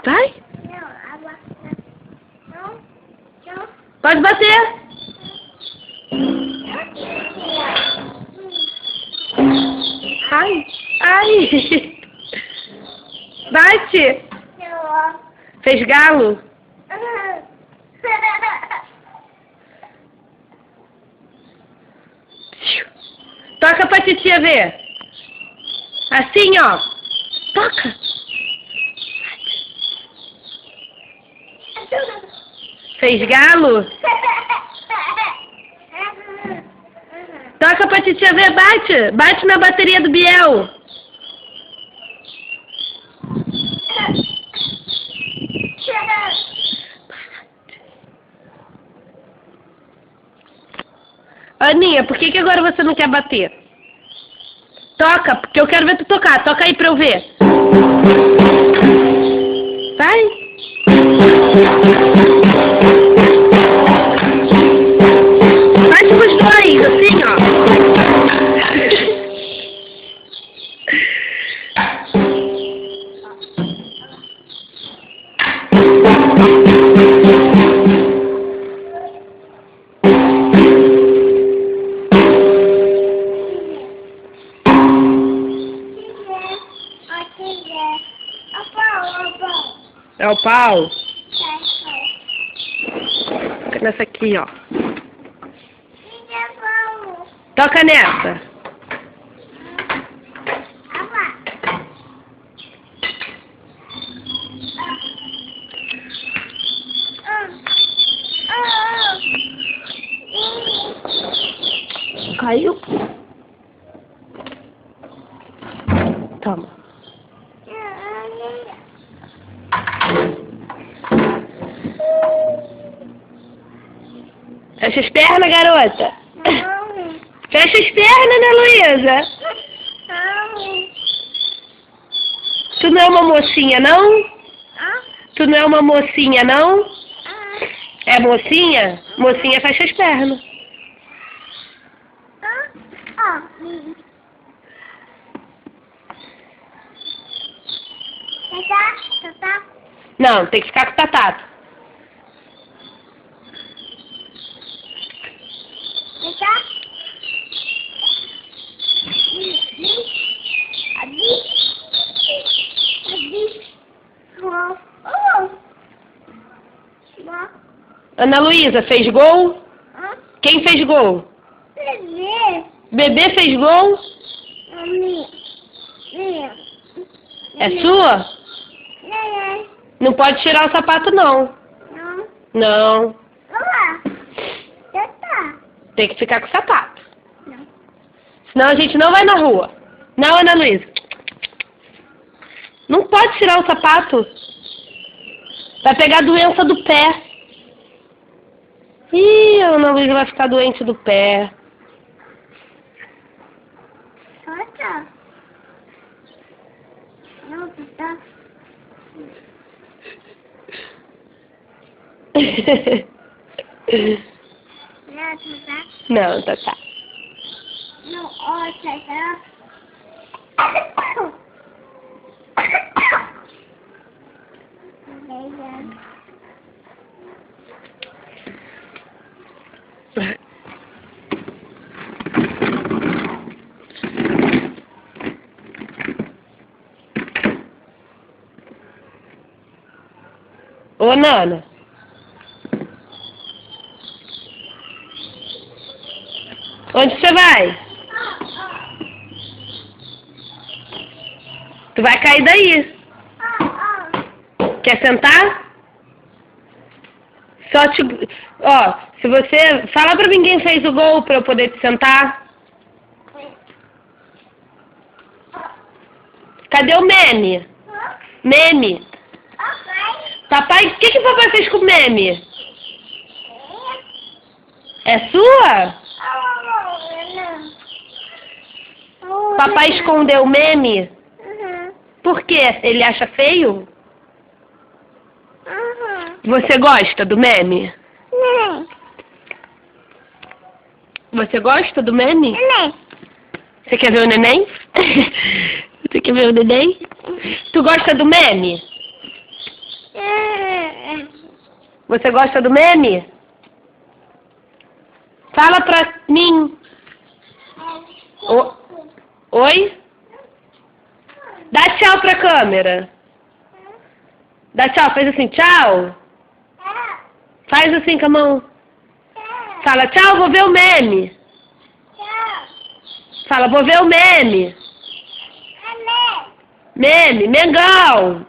Vai. Não, água. Não. Não. Pode bater. Ai. Ai. Bate. Não. Fez galo. Toca pra titia ver. Assim, ó. Toca. Fez galo. Toca pra titia ver, bate. Bate na bateria do Biel. Aninha, por que agora você não quer bater? Toca, porque eu quero ver tu tocar. Toca aí pra eu ver. Vai. Bate com os dois, assim, ó. É o pau. Toca nessa aqui, ó. Toca nessa. Caiu. Toma. Fecha as pernas, garota. Não. Fecha as pernas, né, Luísa? Não. Tu não é uma mocinha, não? Ah? Tu não é uma mocinha, não? Ah? É mocinha? Mocinha fecha as pernas. Ah? Ah. Tá? Não, tem que ficar com o Tatato. Tá? Ana Luísa, fez gol? Quem fez gol? Bebê fez gol? É sua? Não pode tirar o sapato, não. Não. Tem que ficar com o sapato. Senão a gente não vai na rua. Não, Ana Luísa. Não pode tirar o sapato. Vai pegar a doença do pé. Ih, a Ana Luísa vai ficar doente do pé. Não, tá. Ô, Nana. Onde você vai? Tu vai cair daí. Quer sentar? Só te... Ó, se você... Fala pra mim quem fez o gol pra eu poder te sentar. Cadê o meme? Meme. Papai... O que papai fez com o meme? É sua? Papai escondeu o meme? Por quê? Ele acha feio? Você gosta do meme? Você gosta do meme? Você quer ver o neném? Você quer ver o neném? Tu gosta do meme? Você gosta do meme? Fala pra mim. Oi? Dá tchau pra câmera. Dá tchau, faz assim, tchau. Faz assim com a mão. Fala, tchau, vou ver o meme. Fala, vou ver o meme. Meme, Mengão.